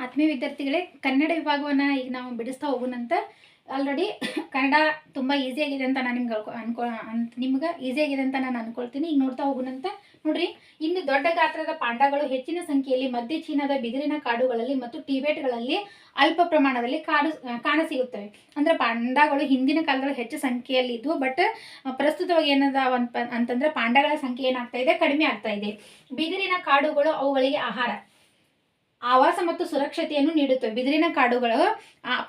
ಆತ್ಮೀಯ ವಿದ್ಯಾರ್ಥಿಗಳೇ, ಕನ್ನಡ ವಿಭಾಗವನ್ನು ಈಗ ನಾವು ಬಿಡಿಸ್ತಾ ಹೋಗೋಣಂತ. ಆಲ್ರೆಡಿ ಕನ್ನಡ ತುಂಬ ಈಸಿಯಾಗಿದೆ ಅಂತ ನಾನು ನಿಮ್ಗೆ ಈಸಿಯಾಗಿದೆ ಅಂತ ನಾನು ಅನ್ಕೊಳ್ತೀನಿ. ಈಗ ನೋಡ್ತಾ ಹೋಗೋಣಂತ. ನೋಡ್ರಿ, ಇನ್ನು ದೊಡ್ಡ ಗಾತ್ರದ ಪಾಂಡಗಳು ಹೆಚ್ಚಿನ ಸಂಖ್ಯೆಯಲ್ಲಿ ಮಧ್ಯ ಚೀನಾದ ಬಿದಿರಿನ ಕಾಡುಗಳಲ್ಲಿ ಮತ್ತು ಟಿಬೆಟ್ಗಳಲ್ಲಿ ಅಲ್ಪ ಪ್ರಮಾಣದಲ್ಲಿ ಕಾಣಸಿಗುತ್ತವೆ. ಅಂದ್ರೆ ಪಾಂಡಗಳು ಹಿಂದಿನ ಕಾಲದಲ್ಲಿ ಹೆಚ್ಚು ಸಂಖ್ಯೆಯಲ್ಲಿ ಇದ್ವು, ಬಟ್ ಪ್ರಸ್ತುತವಾಗಿ ಏನದ ಅಂತಂದ್ರೆ ಪಾಂಡಗಳ ಸಂಖ್ಯೆ ಏನಾಗ್ತಾ ಇದೆ, ಕಡಿಮೆ ಆಗ್ತಾ ಇದೆ. ಬಿದಿರಿನ ಕಾಡುಗಳು ಅವುಗಳಿಗೆ ಆಹಾರ, ಆವಾಸ ಮತ್ತು ಸುರಕ್ಷತೆಯನ್ನು ನೀಡುತ್ತವೆ. ಬಿದಿರಿನ ಕಾಡುಗಳು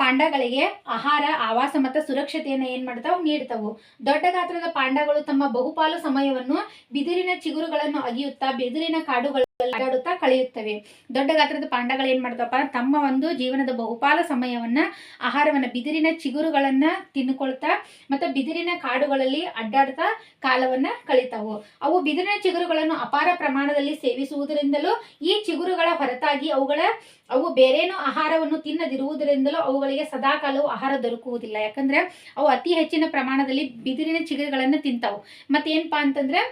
ಪಾಂಡಗಳಿಗೆ ಆಹಾರ, ಆವಾಸ ಮತ್ತು ಸುರಕ್ಷತೆಯನ್ನು ಏನ್ ಮಾಡ್ತಾವೆ, ನೀಡ್ತಾವು. ದೊಡ್ಡ ಗಾತ್ರದ ಪಾಂಡಗಳು ತಮ್ಮ ಬಹುಪಾಲು ಸಮಯವನ್ನು ಬಿದಿರಿನ ಚಿಗುರುಗಳನ್ನು ಅಗಿಯುತ್ತಾ ಬಿದಿರಿನ ಕಾಡುಗಳು ಅಡ್ಡಾಡುತ್ತಾ ಕಳೆಯುತ್ತವೆ. ದೊಡ್ಡ ಗಾತ್ರದ ಪಾಂಡಗಳು ಏನ್ ಮಾಡ್ತಪ್ಪ, ತಮ್ಮ ಒಂದು ಜೀವನದ ಬಹುಪಾಲು ಸಮಯವನ್ನ ಆಹಾರವನ್ನ ಬಿದಿರಿನ ಚಿಗುರುಗಳನ್ನ ತಿನ್ಕೊಳ್ತಾ ಮತ್ತೆ ಬಿದಿರಿನ ಕಾಡುಗಳಲ್ಲಿ ಅಡ್ಡಾಡ್ತಾ ಕಾಲವನ್ನ ಕಳೀತಾವು. ಅವು ಬಿದಿರಿನ ಚಿಗುರುಗಳನ್ನು ಅಪಾರ ಪ್ರಮಾಣದಲ್ಲಿ ಸೇವಿಸುವುದರಿಂದಲೂ ಈ ಚಿಗುರುಗಳ ಹೊರತಾಗಿ ಅವು ಬೇರೇನೋ ಆಹಾರವನ್ನು ತಿನ್ನದಿರುವುದರಿಂದಲೂ ಅವುಗಳಿಗೆ ಸದಾಕಾಲವು ಆಹಾರ ದೊರಕುವುದಿಲ್ಲ. ಯಾಕಂದ್ರೆ ಅವು ಅತಿ ಹೆಚ್ಚಿನ ಪ್ರಮಾಣದಲ್ಲಿ ಬಿದಿರಿನ ಚಿಗುರುಗಳನ್ನು ತಿಂತಾವು. ಮತ್ತೇನಪ್ಪಾ ಅಂತಂದ್ರೆ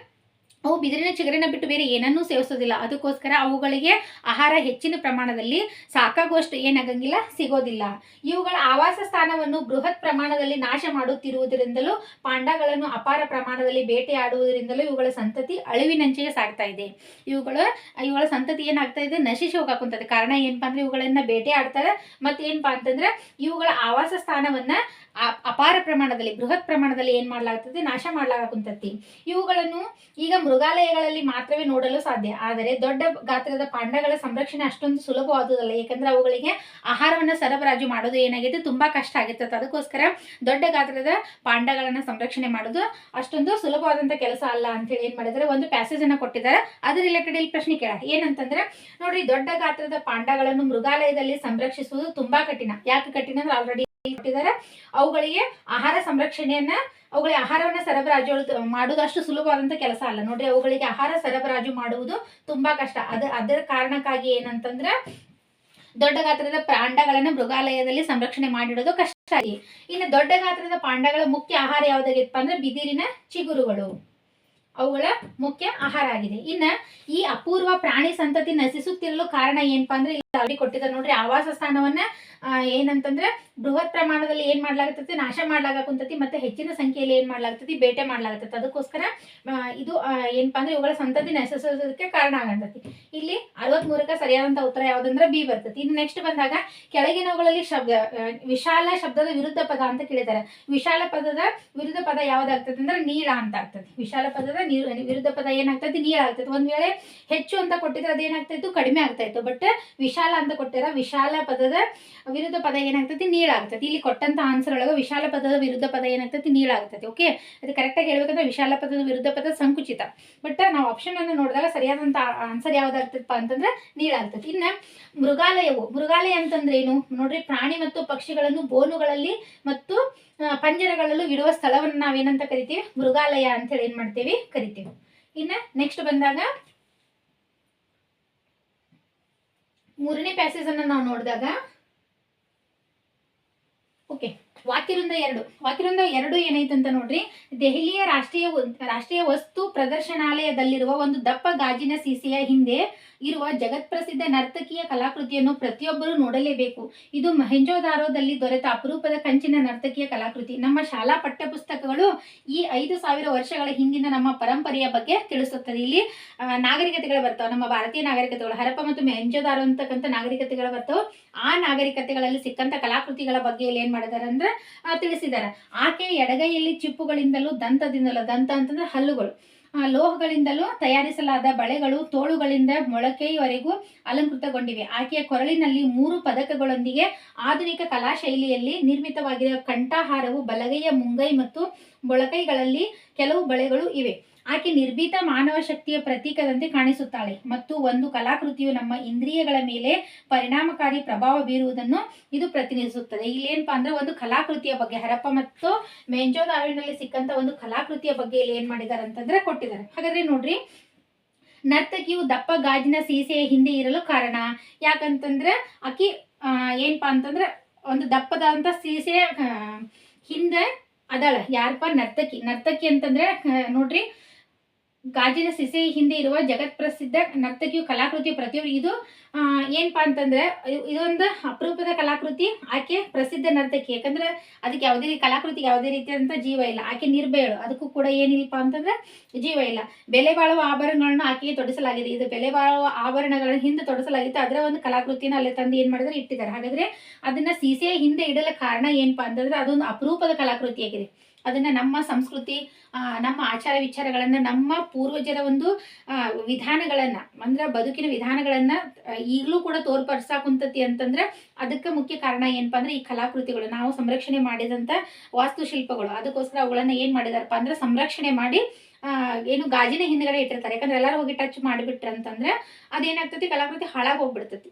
ಅವು ಬಿದಿರಿನ ಚಿಗುರಿನ ಬಿಟ್ಟು ಬೇರೆ ಏನನ್ನೂ ಸೇವಿಸೋದಿಲ್ಲ. ಅದಕ್ಕೋಸ್ಕರ ಅವುಗಳಿಗೆ ಆಹಾರ ಹೆಚ್ಚಿನ ಪ್ರಮಾಣದಲ್ಲಿ ಸಾಕಾಗುವಷ್ಟು ಏನಾಗಂಗಿಲ್ಲ, ಸಿಗೋದಿಲ್ಲ. ಇವುಗಳ ಆವಾಸ ಸ್ಥಾನವನ್ನು ಬೃಹತ್ ಪ್ರಮಾಣದಲ್ಲಿ ನಾಶ ಮಾಡುತ್ತಿರುವುದರಿಂದಲೂ ಪಾಂಡಗಳನ್ನು ಅಪಾರ ಪ್ರಮಾಣದಲ್ಲಿ ಬೇಟೆಯಾಡುವುದರಿಂದಲೂ ಇವುಗಳ ಸಂತತಿ ಅಳಿವಿನಂಚಿಗೆ ಸಾಗ್ತಾ ಇದೆ. ಇವುಗಳ ಸಂತತಿ ಏನಾಗ್ತಾ ಇದೆ, ನಶಿಸಿ ಹೋಗಾಕುಂತದೆ. ಕಾರಣ ಏನಪ್ಪಾ ಅಂದ್ರೆ ಇವುಗಳನ್ನ ಬೇಟೆ ಆಡ್ತಾರೆ. ಮತ್ತೇನಪ್ಪಾ ಅಂತಂದ್ರೆ ಇವುಗಳ ಆವಾಸ ಸ್ಥಾನವನ್ನ ಅಪಾರ ಪ್ರಮಾಣದಲ್ಲಿ, ಬೃಹತ್ ಪ್ರಮಾಣದಲ್ಲಿ ಏನ್ ಮಾಡ್ಲಾಗ್ತದೆ, ನಾಶ ಮಾಡ್ಲಾಗಕುಂತತಿ. ಇವುಗಳನ್ನು ಈಗ ಮೃಗಾಲಯಗಳಲ್ಲಿ ಮಾತ್ರವೇ ನೋಡಲು ಸಾಧ್ಯ. ಆದರೆ ದೊಡ್ಡ ಗಾತ್ರದ ಪಾಂಡಗಳ ಸಂರಕ್ಷಣೆ ಅಷ್ಟೊಂದು ಸುಲಭವಾದುದಲ್ಲ. ಯಾಕಂದ್ರೆ ಅವುಗಳಿಗೆ ಆಹಾರವನ್ನ ಸರಬರಾಜು ಮಾಡೋದು ಏನಾಗಿದೆ, ತುಂಬಾ ಕಷ್ಟ ಆಗಿರ್ತದೆ. ಅದಕ್ಕೋಸ್ಕರ ದೊಡ್ಡ ಗಾತ್ರದ ಪಾಂಡಗಳನ್ನ ಸಂರಕ್ಷಣೆ ಮಾಡೋದು ಅಷ್ಟೊಂದು ಸುಲಭವಾದಂತ ಕೆಲಸ ಅಲ್ಲ ಅಂತ ಹೇಳಿ ಏನ್ ಮಾಡಿದ್ದಾರೆ, ಒಂದು ಪ್ಯಾಸೇಜ್ ಅನ್ನ ಕೊಟ್ಟಿದ್ದಾರೆ. ಅದ್ರ ರಿಲೇಟೆಡ್ ಇಲ್ಲಿ ಪ್ರಶ್ನೆ ಕೇಳ ಏನಂತಂದ್ರೆ, ನೋಡ್ರಿ, ದೊಡ್ಡ ಗಾತ್ರದ ಪಾಂಡಗಳನ್ನು ಮೃಗಾಲಯದಲ್ಲಿ ಸಂರಕ್ಷಿಸುವುದು ತುಂಬಾ ಕಠಿಣ. ಯಾಕೆ ಕಠಿಣ ಅಂದ್ರೆ ಆಲ್ರೆಡಿ ಕೊಟ್ಟಿದ್ದಾರೆ. ಅವುಗಳಿಗೆ ಆಹಾರ ಸಂರಕ್ಷಣೆಯನ್ನ, ಅವುಗಳಿಗೆ ಆಹಾರವನ್ನ ಸರಬರಾಜು ಮಾಡುವುದು ಅಷ್ಟು ಸುಲಭವಾದಂತ ಕೆಲಸ ಅಲ್ಲ. ನೋಡ್ರಿ, ಅವುಗಳಿಗೆ ಆಹಾರ ಸರಬರಾಜು ಮಾಡುವುದು ತುಂಬಾ ಕಷ್ಟ. ಅದರ ಕಾರಣಕ್ಕಾಗಿ ಏನಂತಂದ್ರೆ ದೊಡ್ಡ ಗಾತ್ರದ ಪಾಂಡಗಳನ್ನ ಮೃಗಾಲಯದಲ್ಲಿ ಸಂರಕ್ಷಣೆ ಮಾಡಿಡೋದು ಕಷ್ಟ. ಇನ್ನು ದೊಡ್ಡ ಗಾತ್ರದ ಪಾಂಡಗಳ ಮುಖ್ಯ ಆಹಾರ ಯಾವ್ದಾಗಿತ್ತಪ್ಪ ಅಂದ್ರೆ ಬಿದಿರಿನ ಚಿಗುರುಗಳು ಅವುಗಳ ಮುಖ್ಯ ಆಹಾರ ಆಗಿದೆ. ಇನ್ನ ಈ ಅಪೂರ್ವ ಪ್ರಾಣಿ ಸಂತತಿ ನಶಿಸುತ್ತಿರಲು ಕಾರಣ ಏನಪ್ಪಾ ಅಂದ್ರೆ ಇಲ್ಲಿ ಕೊಟ್ಟಿದ್ದಾರೆ. ನೋಡ್ರಿ, ಆವಾಸ ಸ್ಥಾನವನ್ನ ಏನಂತಂದ್ರೆ ಬೃಹತ್ ಪ್ರಮಾಣದಲ್ಲಿ ಏನ್ ಮಾಡ್ಲಾಗತ್ತೈತಿ, ನಾಶ ಮಾಡ್ಲಾಗಕುಂತತಿ. ಮತ್ತೆ ಹೆಚ್ಚಿನ ಸಂಖ್ಯೆಯಲ್ಲಿ ಏನ್ ಮಾಡ್ಲಾಗತ್ತೈತಿ, ಬೇಟೆ ಮಾಡ್ಲಾಗತ್ತೈತಿ. ಅದಕ್ಕೋಸ್ಕರ ಇದು ಏನಪ್ಪಾ ಅಂದ್ರೆ ಇವುಗಳ ಸಂತತಿ ನಶಿಸೋದಕ್ಕೆ ಕಾರಣ ಆಗತೈತಿ. ಇಲ್ಲಿ 63ಕ್ಕೆ ಸರಿಯಾದಂತ ಉತ್ತರ ಯಾವ್ದಂದ್ರೆ ಬಿ ಬರ್ತೈತಿ. ಇನ್ನು ನೆಕ್ಸ್ಟ್ ಬಂದಾಗ ಕೆಳಗಿನವುಗಳಲ್ಲಿ ವಿಶಾಲ ಶಬ್ದದ ವಿರುದ್ಧ ಪದ ಅಂತ ಕೇಳಿದ್ದಾರೆ. ವಿಶಾಲ ಪದದ ವಿರುದ್ಧ ಪದ ಯಾವ್ದಾಗ್ತದೆ ಅಂದ್ರೆ ನೀಳ ಅಂತ ಆಗ್ತದೆ. ವಿಶಾಲ ಪದದ ವಿರುದ್ಧ ಪದ ಏನಾಗ್ತದೆ, ನೀಳ ಆಗ್ತದೆ. ಒಂದ್ ವೇಳೆ ಹೆಚ್ಚು ಅಂತ ಕೊಟ್ಟಿದ್ರೆ ಅದೇನಾಗ್ತಾ ಇತ್ತು, ಕಡಿಮೆ ಆಗ್ತಾ ಇತ್ತು. ಬಟ್ ವಿಶಾಲ ಅಂತ ಕೊಟ್ಟಿರ, ವಿಶಾಲ ಪದದ ವಿರುದ್ಧ ಪದ ಏನಾಗ್ತದೆ, ನೀಳ ಆಗ್ತದೆ. ಇಲ್ಲಿ ಕೊಟ್ಟಂತ ಆನ್ಸರ್ ಒಳಗೆ ವಿಶಾಲ ಪದದ ವಿರುದ್ಧ ಪದ ಏನಾಗ್ತದೆ, ನೀಳ ಆಗ್ತದೆ. ಓಕೆ, ಅದು ಕರೆಕ್ಟಾಗಿ ಹೇಳ್ಬೇಕಂದ್ರೆ ವಿಶಾಲ ಪದದ ವಿರುದ್ಧ ಪದ ಸಂಕುಚಿತ. ಬಟ್ ನಾವು ಆಪ್ಷನ್ ಅನ್ನು ನೋಡಿದಾಗ ಸರಿಯಾದಂತ ಆನ್ಸರ್ ಯಾವ್ದಾಗ್ತದಪ್ಪ ಅಂತಂದ್ರೆ ನೀಳ ಆಗ್ತದೆ. ಇನ್ನ ಮೃಗಾಲಯ ಅಂತಂದ್ರೆ ಏನು ನೋಡ್ರಿ, ಪ್ರಾಣಿ ಮತ್ತು ಪಕ್ಷಿಗಳನ್ನು ಬೋನುಗಳಲ್ಲಿ ಮತ್ತು ಪಂಜರಗಳಲ್ಲೂ ಇಡುವ ಸ್ಥಳವನ್ನು ನಾವೇನಂತ ಕರಿತೀವಿ, ಮೃಗಾಲಯ ಅಂತ ಹೇಳಿ ಏನ್ ಮಾಡ್ತೇವಿ, ಕರಿತೀವಿ. ಇನ್ನ ನೆಕ್ಸ್ಟ್ ಬಂದಾಗ ಮೂರನೇ ಪ್ಯಾಸೇಜ್ ಅನ್ನ ನಾವು ನೋಡಿದಾಗ, ಓಕೆ, ವಾಕ್ಯವೃಂದ 2 ಏನೈತಂತ ನೋಡ್ರಿ. ದೆಹಲಿಯ ರಾಷ್ಟ್ರೀಯ ವಸ್ತು ಪ್ರದರ್ಶನಾಲಯದಲ್ಲಿರುವ ಒಂದು ದಪ್ಪ ಗಾಜಿನ ಸೀಸೆಯ ಹಿಂದೆ ಇರುವ ಜಗತ್ಪ್ರಸಿದ್ಧ ನರ್ತಕಿಯ ಕಲಾಕೃತಿಯನ್ನು ಪ್ರತಿಯೊಬ್ಬರು ನೋಡಲೇಬೇಕು. ಇದು ಮೊಹೆಂಜೊದಾರೋದಲ್ಲಿ ದೊರೆತ ಅಪರೂಪದ ಕಂಚಿನ ನರ್ತಕಿಯ ಕಲಾಕೃತಿ. ನಮ್ಮ ಶಾಲಾ ಪಠ್ಯಪುಸ್ತಕಗಳು ಈ 5000 ವರ್ಷಗಳ ಹಿಂದಿನ ನಮ್ಮ ಪರಂಪರೆಯ ಬಗ್ಗೆ ತಿಳಿಸುತ್ತದೆ. ಇಲ್ಲಿ ನಾಗರಿಕತೆಗಳು ಬರ್ತಾವೆ, ನಮ್ಮ ಭಾರತೀಯ ನಾಗರಿಕತೆಗಳು, ಹರಪ್ಪ ಮತ್ತು ಮೊಹೆಂಜೊದಾರೋ ಅಂತಕ್ಕಂಥ ನಾಗರಿಕತೆಗಳು ಬರ್ತಾವೆ. ಆ ನಾಗರಿಕತೆಗಳಲ್ಲಿ ಸಿಕ್ಕಂತ ಕಲಾಕೃತಿಗಳ ಬಗ್ಗೆ ಇಲ್ಲಿ ಏನ್ ಮಾಡಿದಾರೆ ಅಂದ್ರೆ ತಿಳಿಸಿದ್ದಾರೆ. ಆಕೆ ಎಡಗೈಯಲ್ಲಿ ಚಿಪ್ಪುಗಳಿಂದಲೂ ದಂತ ಅಂತಂದ್ರೆ ಹಲ್ಲುಗಳು, ಲೋಹಗಳಿಂದಲೂ ತಯಾರಿಸಲಾದ ಬಳೆಗಳು ತೋಳುಗಳಿಂದ ಮೊಳಕೆಯವರೆಗೂ ಅಲಂಕೃತಗೊಂಡಿವೆ. ಆಕೆಯ ಕೊರಳಿನಲ್ಲಿ 3 ಪದಕಗಳೊಂದಿಗೆ ಆಧುನಿಕ ಕಲಾ ಶೈಲಿಯಲ್ಲಿ ನಿರ್ಮಿತವಾಗಿರುವ ಕಂಠಹಾರವು, ಬಲಗೈಯ ಮುಂಗೈ ಮತ್ತು ಮೊಳಕೈಗಳಲ್ಲಿ ಕೆಲವು ಬಳೆಗಳು ಇವೆ. ಆಕೆ ನಿರ್ಭೀತ ಮಾನವ ಶಕ್ತಿಯ ಪ್ರತೀಕದಂತೆ ಕಾಣಿಸುತ್ತಾಳೆ ಮತ್ತು ಒಂದು ಕಲಾಕೃತಿಯು ನಮ್ಮ ಇಂದ್ರಿಯಗಳ ಮೇಲೆ ಪರಿಣಾಮಕಾರಿ ಪ್ರಭಾವ ಬೀರುವುದನ್ನು ಇದು ಪ್ರತಿನಿಧಿಸುತ್ತದೆ. ಇಲ್ಲಿ ಏನಪ್ಪಾ ಅಂದ್ರೆ ಒಂದು ಕಲಾಕೃತಿಯ ಬಗ್ಗೆ, ಹರಪ್ಪ ಮತ್ತು ಮೊಹೆಂಜೊದಾರೋನಲ್ಲಿ ಸಿಕ್ಕಂತ ಒಂದು ಕಲಾಕೃತಿಯ ಬಗ್ಗೆ ಇಲ್ಲಿ ಏನ್ ಮಾಡಿದ್ದಾರೆ ಅಂತಂದ್ರೆ ಕೊಟ್ಟಿದ್ದಾರೆ. ಹಾಗಾದ್ರೆ ನೋಡ್ರಿ, ನರ್ತಕಿಯು ದಪ್ಪ ಗಾಜಿನ ಸೀಸೆಯ ಹಿಂದೆ ಇರಲು ಕಾರಣ ಯಾಕಂತಂದ್ರೆ ಆಕಿ ಏನಪ್ಪಾ ಅಂತಂದ್ರೆ ಒಂದು ದಪ್ಪದಂತ ಸೀಸೆಯ ಹಿಂದೆ ಅದಳ. ಯಾರಪ್ಪ, ನರ್ತಕಿ ಅಂತಂದ್ರೆ ನೋಡ್ರಿ, ಗಾಜಿನ ಸಿಸೆ ಹಿಂದೆ ಇರುವ ಜಗತ್ ಪ್ರಸಿದ್ಧ ನರ್ತಕಿಯು ಕಲಾಕೃತಿ ಪ್ರತಿಯೊಬ್ಬರು ಇದು ಏನಪ್ಪಾ ಅಂತಂದ್ರೆ ಇದೊಂದು ಅಪರೂಪದ ಕಲಾಕೃತಿ. ಆಕೆ ಪ್ರಸಿದ್ಧ ನರ್ತಕಿ, ಯಾಕಂದ್ರೆ ಅದಕ್ಕೆ ಯಾವುದೇ ಕಲಾಕೃತಿಗೆ ಯಾವುದೇ ರೀತಿಯಾದಂಥ ಜೀವ ಇಲ್ಲ. ಆಕೆ ನಿರ್ಭಯಳು, ಅದಕ್ಕೂ ಕೂಡ ಏನಿಲ್ಲಪ್ಪ ಅಂತಂದ್ರೆ ಜೀವ ಇಲ್ಲ. ಬೆಲೆ ಬಾಳುವ ಆಭರಣಗಳನ್ನು ಆಕೆಗೆ ತೊಡಿಸಲಾಗಿದೆ. ಇದು ಬೆಲೆ ಬಾಳುವ ಆಭರಣಗಳನ್ನು ಹಿಂದೆ ತೊಡಿಸಲಾಗಿತ್ತು, ಅದರ ಒಂದು ಕಲಾಕೃತಿನ ಅಲ್ಲಿ ತಂದು ಏನ್ ಮಾಡಿದ್ರೆ ಇಟ್ಟಿದ್ದಾರೆ. ಹಾಗಾದ್ರೆ ಅದನ್ನ ಸೀಸೆಯ ಹಿಂದೆ ಇಡಲು ಕಾರಣ ಏನಪ್ಪಾ ಅಂತಂದ್ರೆ ಅದೊಂದು ಅಪರೂಪದ ಕಲಾಕೃತಿಯಾಗಿದೆ. ಅದನ್ನ ನಮ್ಮ ಸಂಸ್ಕೃತಿ, ನಮ್ಮ ಆಚಾರ ವಿಚಾರಗಳನ್ನ, ನಮ್ಮ ಪೂರ್ವಜರ ಒಂದು ವಿಧಾನಗಳನ್ನ, ಅಂದ್ರೆ ಬದುಕಿನ ವಿಧಾನಗಳನ್ನ ಈಗಲೂ ಕೂಡ ತೋರ್ಪಡಿಸಾಕುಂತತಿ ಅಂತಂದ್ರೆ ಅದಕ್ಕೆ ಮುಖ್ಯ ಕಾರಣ ಏನಪ್ಪಾ ಅಂದ್ರೆ ಈ ಕಲಾಕೃತಿಗಳು, ನಾವು ಸಂರಕ್ಷಣೆ ಮಾಡಿದಂತ ವಾಸ್ತುಶಿಲ್ಪಗಳು. ಅದಕ್ಕೋಸ್ಕರ ಅವುಗಳನ್ನ ಏನ್ ಮಾಡಿದಾರಪ್ಪ ಅಂದ್ರೆ ಸಂರಕ್ಷಣೆ ಮಾಡಿ ಏನು ಗಾಜಿನ ಹಿಂದ್ಗಡೆ ಇಟ್ಟಿರ್ತಾರೆ. ಯಾಕಂದ್ರೆ ಎಲ್ಲರೂ ಹೋಗಿ ಟಚ್ ಮಾಡಿಬಿಟ್ರೆ ಅಂತಂದ್ರೆ ಅದೇನಾಗ್ತತಿ, ಕಲಾಕೃತಿ ಹಾಳಾಗಿ ಹೋಗ್ಬಿಡ್ತತಿ.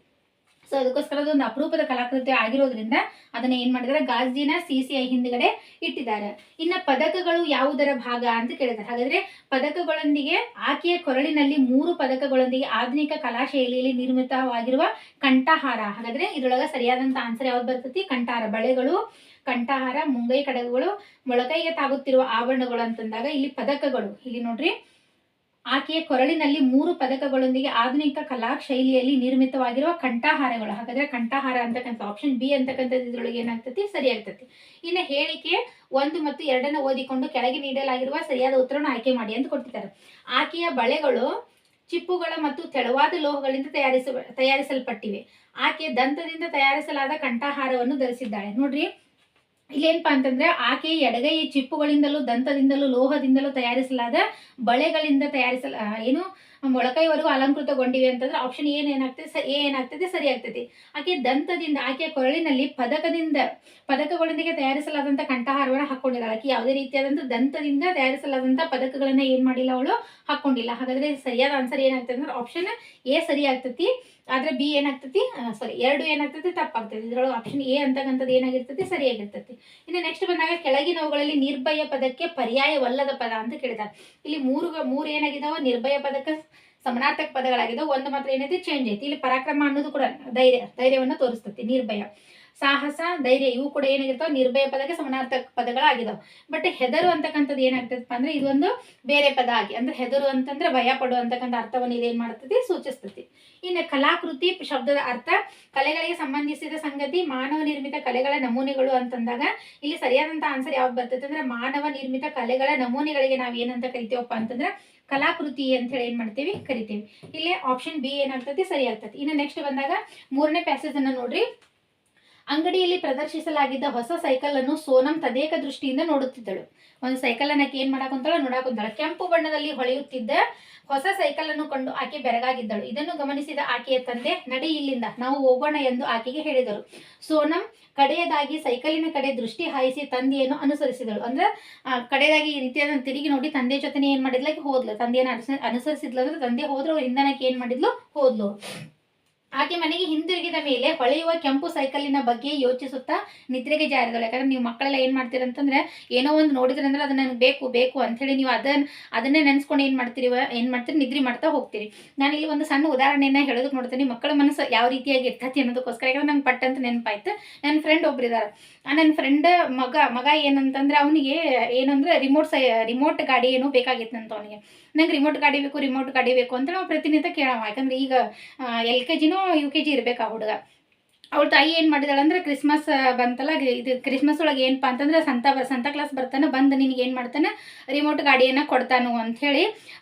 ಸೊ ಅದಕ್ಕೋಸ್ಕರ ಅದೊಂದು ಅಪರೂಪದ ಕಲಾಕೃತಿ ಆಗಿರೋದ್ರಿಂದ ಅದನ್ನ ಏನ್ ಮಾಡಿದಾರೆ, ಗಾಜಿನ ಸಿಸಿಐ ಹಿಂದ್ಗಡೆ ಇಟ್ಟಿದ್ದಾರೆ. ಇನ್ನ ಪದಕಗಳು ಯಾವುದರ ಭಾಗ ಅಂತ ಕೇಳಿದ್ದಾರೆ. ಹಾಗಾದ್ರೆ ಪದಕಗಳೊಂದಿಗೆ ಆಕೆಯ ಕೊರಳಿನಲ್ಲಿ 3 ಪದಕಗಳೊಂದಿಗೆ ಆಧುನಿಕ ಕಲಾ ಶೈಲಿಯಲ್ಲಿ ನಿರ್ಮಿತವಾಗಿರುವ ಕಂಠಹಾರ. ಹಾಗಾದ್ರೆ ಇದ್ರೊಳಗ ಸರಿಯಾದಂತ ಆನ್ಸರ್ ಯಾವ್ದು ಬರ್ತತಿ? ಕಂಠಹಾರ. ಬಳೆಗಳು, ಕಂಠಹಾರ, ಮುಂಗೈ ಕಡಗಗಳು, ಮೊಳಕೈಗೆ ತಾಗುತ್ತಿರುವ ಆಭರಣಗಳು ಅಂತಂದಾಗ ಇಲ್ಲಿ ಪದಕಗಳು. ಇಲ್ಲಿ ನೋಡ್ರಿ, ಆಕೆಯ ಕೊರಳಿನಲ್ಲಿ 3 ಪದಕಗಳೊಂದಿಗೆ ಆಧುನಿಕ ಕಲಾ ಶೈಲಿಯಲ್ಲಿ ನಿರ್ಮಿತವಾಗಿರುವ ಕಂಠಹಾರಗಳು. ಹಾಗಾದ್ರೆ ಕಂಠಹಾರ ಅಂತಕ್ಕಂಥ ಆಪ್ಷನ್ ಬಿ ಅಂತಕ್ಕಂಥದ್ದು ಇದ್ರೊಳಗೆ ಏನಾಗ್ತತಿ, ಸರಿ ಆಗ್ತತಿ. ಇನ್ನು ಹೇಳಿಕೆ 1 ಮತ್ತು 2 ಓದಿಕೊಂಡು ಕೆಳಗೆ ನೀಡಲಾಗಿರುವ ಸರಿಯಾದ ಉತ್ತರವನ್ನು ಆಯ್ಕೆ ಮಾಡಿ ಅಂತ ಕೊಟ್ಟಿದ್ದಾರೆ. ಆಕೆಯ ಬಳೆಗಳು ಚಿಪ್ಪುಗಳ ಮತ್ತು ತೆಳುವಾದ ಲೋಹಗಳಿಂದ ತಯಾರಿಸಲ್ಪಟ್ಟಿವೆ. ಆಕೆ ದಂತದಿಂದ ತಯಾರಿಸಲಾದ ಕಂಠಹಾರವನ್ನು ಧರಿಸಿದ್ದಾಳೆ. ನೋಡ್ರಿ, ಇಲ್ಲೇನಪ್ಪಾ ಅಂತಂದ್ರೆ ಆಕೆ ಎಡಗೈ ಚಿಪ್ಪುಗಳಿಂದಲೂ ದಂತದಿಂದಲೂ ಲೋಹದಿಂದಲೂ ತಯಾರಿಸಲಾದ ಬಳೆಗಳಿಂದ ಏನು ಮೊಳಕೈವರೆಗೂ ಅಲಂಕೃತಗೊಂಡಿವೆ ಅಂತಂದ್ರೆ ಆಪ್ಷನ್ ಏನಾಗ್ತದೆ ಸರಿ ಆಗ್ತದೆ. ಆಕೆ ದಂತದಿಂದ, ಆಕೆಯ ಕೊರಳಿನಲ್ಲಿ ಪದಕಗಳೊಂದಿಗೆ ತಯಾರಿಸಲಾದಂತ ಕಂಠಹಾರವನ್ನು ಹಾಕೊಂಡಿದ್ದಾಳೆ. ಆಕೆ ಯಾವುದೇ ರೀತಿಯಾದಂತ ದಂತದಿಂದ ತಯಾರಿಸಲಾದಂತ ಪದಕಗಳನ್ನ ಏನ್ ಮಾಡಿಲ್ಲ, ಅವಳು ಹಾಕೊಂಡಿಲ್ಲ. ಹಾಗಾದ್ರೆ ಸರಿಯಾದ ಆನ್ಸರ್ ಏನಾಗ್ತದೆ ಅಂದ್ರೆ ಆಪ್ಷನ್ ಎ ಸರಿ ಆಗ್ತತಿ. ಆದ್ರೆ ಬಿ ಏನಾಗ್ತತಿ, ಸಾರಿ 2 ಏನಾಗ್ತತಿ ತಪ್ಪಾಗ್ತದೆ. ಇದ್ರೊಳಗೆ ಆಪ್ಷನ್ ಎ ಅಂತಕ್ಕಂಥದ್ದು ಏನಾಗಿರ್ತತಿ, ಸರಿಯಾಗಿರ್ತತಿ. ಇನ್ನು ನೆಕ್ಸ್ಟ್ ಬಂದಾಗ ಕೆಳಗಿನವುಗಳಲ್ಲಿ ನಿರ್ಭಯ ಪದಕ್ಕೆ ಪರ್ಯಾಯವಲ್ಲದ ಪದ ಅಂತ ಕೇಳಿದ್ದಾರೆ. ಇಲ್ಲಿ ಮೂರು ಏನಾಗಿದಾವ, ನಿರ್ಭಯ ಪದಕ್ಕೆ ಸಮಾನಾರ್ಥಕ ಪದಗಳಾಗಿದಾವೆ. ಒಂದು ಮಾತ್ರ ಏನೈತಿ, ಚೇಂಜ್ ಐತಿ. ಇಲ್ಲಿ ಪರಾಕ್ರಮ ಅನ್ನೋದು ಕೂಡ ಧೈರ್ಯವನ್ನು ತೋರಿಸ್ತತಿ. ನಿರ್ಭಯ, ಸಾಹಸ, ಧೈರ್ಯ ಇವು ಕೂಡ ಏನಾಗಿರ್ತಾವ, ನಿರ್ಭಯ ಪದಕ್ಕೆ ಸಮಾನಾರ್ಥಕ ಪದಗಳಾಗಿದಾವೆ. ಬಟ್ ಹೆದರು ಅಂತಕ್ಕಂಥದ್ದು ಏನಾಗ್ತದಪ್ಪ ಅಂದ್ರೆ ಇದೊಂದು ಬೇರೆ ಪದ ಆಗಿ, ಅಂದ್ರೆ ಹೆದರು ಅಂತಂದ್ರೆ ಭಯ ಪಡು ಅಂತಕ್ಕಂಥ ಅರ್ಥವನ್ನು ಇದೇನ್ ಮಾಡ್ತತಿ, ಸೂಚಿಸ್ತತಿ. ಇನ್ನು ಕಲಾಕೃತಿ ಶಬ್ದದ ಅರ್ಥ ಕಲೆಗಳಿಗೆ ಸಂಬಂಧಿಸಿದ ಸಂಗತಿ, ಮಾನವ ನಿರ್ಮಿತ ಕಲೆಗಳ ನಮೂನೆಗಳು ಅಂತಂದಾಗ ಇಲ್ಲಿ ಸರಿಯಾದಂತ ಆನ್ಸರ್ ಯಾವ್ದು ಬರ್ತದೆ ಅಂದ್ರೆ ಮಾನವ ನಿರ್ಮಿತ ಕಲೆಗಳ ನಮೂನೆಗಳಿಗೆ ನಾವ್ ಏನಂತ ಕರಿತೀವಪ್ಪ ಅಂತಂದ್ರೆ ಕಲಾಕೃತಿ ಅಂತ ಹೇಳಿ ಏನ್ ಮಾಡ್ತೀವಿ, ಕರಿತೀವಿ. ಇಲ್ಲಿ ಆಪ್ಷನ್ ಬಿ ಏನಾಗ್ತತಿ, ಸರಿ ಆಗ್ತತಿ. ಇನ್ನು ನೆಕ್ಸ್ಟ್ ಬಂದಾಗ 3ನೇ ಪ್ಯಾಸೇಜ್ ಅನ್ನ ನೋಡ್ರಿ. ಅಂಗಡಿಯಲ್ಲಿ ಪ್ರದರ್ಶಿಸಲಾಗಿದ್ದ ಹೊಸ ಸೈಕಲ್ ಅನ್ನು ಸೋನಂ ತದೇಕ ದೃಷ್ಟಿಯಿಂದ ನೋಡುತ್ತಿದ್ದಳು. ಒಂದು ಸೈಕಲ್ ಅನ್ನ ಏನ್ ನೋಡಾಕುಂತಾಳ. ಕೆಂಪು ಬಣ್ಣದಲ್ಲಿ ಹೊಳೆಯುತ್ತಿದ್ದ ಹೊಸ ಸೈಕಲ್ ಅನ್ನು ಕಂಡು ಆಕೆ ಬೆರಗಾಗಿದ್ದಳು. ಇದನ್ನು ಗಮನಿಸಿದ ಆಕೆಯ ತಂದೆ ನಡಿ ಇಲ್ಲಿಂದ, ನಾವು ಹೋಗೋಣ ಎಂದು ಆಕೆಗೆ ಹೇಳಿದರು. ಸೋನಂ ಕಡೆಯದಾಗಿ ಸೈಕಲಿನ ಕಡೆ ದೃಷ್ಟಿ ಹಾಯಿಸಿ ತಂದೆಯನ್ನು ಅನುಸರಿಸಿದಳು. ಅಂದ್ರೆ ಕಡೆಯದಾಗಿ ಈ ರೀತಿಯಾದ ತಿರುಗಿ ನೋಡಿ ತಂದೆ ಜೊತೆ ಏನ್ ಮಾಡಿದ್ಲಾಕಿ ಹೋದ್ಲು. ತಂದೆಯನ್ನು ಅನುಸರಿಸಿದ್ಲು ಅಂದ್ರೆ ತಂದೆ ಹೋದ್ರು, ಹಿಂದನಕ್ಕೆ ಏನ್ ಮಾಡಿದ್ಲು, ಹೋದ್ಲು. ಆಕೆ ಮನೆಗೆ ಹಿಂದಿರುಗಿದ ಮೇಲೆ ಹೊಳೆಯುವ ಕೆಂಪು ಸೈಕಲಿನ ಬಗ್ಗೆ ಯೋಚಿಸುತ್ತಾ ನಿದ್ರೆಗೆ ಜಾರಿದಳು. ಯಾಕಂದ್ರೆ ನೀವು ಮಕ್ಕಳೆಲ್ಲ ಏನ್ ಮಾಡ್ತೀರಂತಂದ್ರೆ ಏನೋ ಒಂದು ನೋಡಿದ್ರೆ ಅಂದ್ರೆ ಅದು ನನಗೆ ಬೇಕು ಬೇಕು ಅಂತ ಹೇಳಿ ನೀವು ಅದನ್ನೇ ನೆನ್ಸ್ಕೊಂಡು ಏನ್ ಮಾಡ್ತೀರಿ ನಿದ್ರೆ ಮಾಡ್ತಾ ಹೋಗ್ತೀರಿ. ನಾನು ಇಲ್ಲಿ ಒಂದು ಸಣ್ಣ ಉದಾಹರಣೆಯನ್ನ ಹೇಳೋದಕ್ಕೆ ನೋಡ್ತೀನಿ, ಮಕ್ಕಳ ಮನಸ್ಸು ಯಾವ ರೀತಿಯಾಗಿ ಇರ್ತತಿ ಅನ್ನೋದಕ್ಕೋಸ್ಕರ. ಯಾಕಂದ್ರೆ ನಂಗೆ ಪಟ್ ಅಂತ ನೆನಪಾಯ್ತು. ನನ್ನ ಫ್ರೆಂಡ್ ಒಬ್ರಿದಾರ. ನನ್ನ ಫ್ರೆಂಡ್ ಮಗ ಏನಂತಂದ್ರೆ ಅವನಿಗೆ ಏನಂದ್ರೆ ರಿಮೋಟ್ ಗಾಡಿ ಏನೋ ಬೇಕಾಗಿತ್ತಂತ ಅವನಿಗೆ. ನಂಗೆ ರಿಮೋಟ್ ಗಾಡಿ ಬೇಕು ಅಂತ ನಾವು ಪ್ರತಿನಿತ್ಯ ಕೇಳವ. ಯಾಕಂದ್ರೆ ಈಗ LKG UKG ಇರ್ಬೇಕು ಆ ಹುಡುಗ. ಅವಳ ತಾಯಿ ಏನ್ ಮಾಡಿದಾಳೆ ಅಂದ್ರೆ ಕ್ರಿಸ್ಮಸ್ ಬಂತಲ್ಲ, ಇದು ಕ್ರಿಸ್ಮಸ್ ಒಳಗೆ ಏನಪ್ಪಾ ಅಂತಂದ್ರೆ ಸಂತಾ ಕ್ಲಾಸ್ ಬರ್ತಾನೆ, ಬಂದು ನಿನಗೆ ಏನ್ ಮಾಡ್ತಾನೆ, ರಿಮೋಟ್ ಗಾಡಿಯನ್ನ ಕೊಡ್ತಾನು ಅಂತ ಹೇಳಿ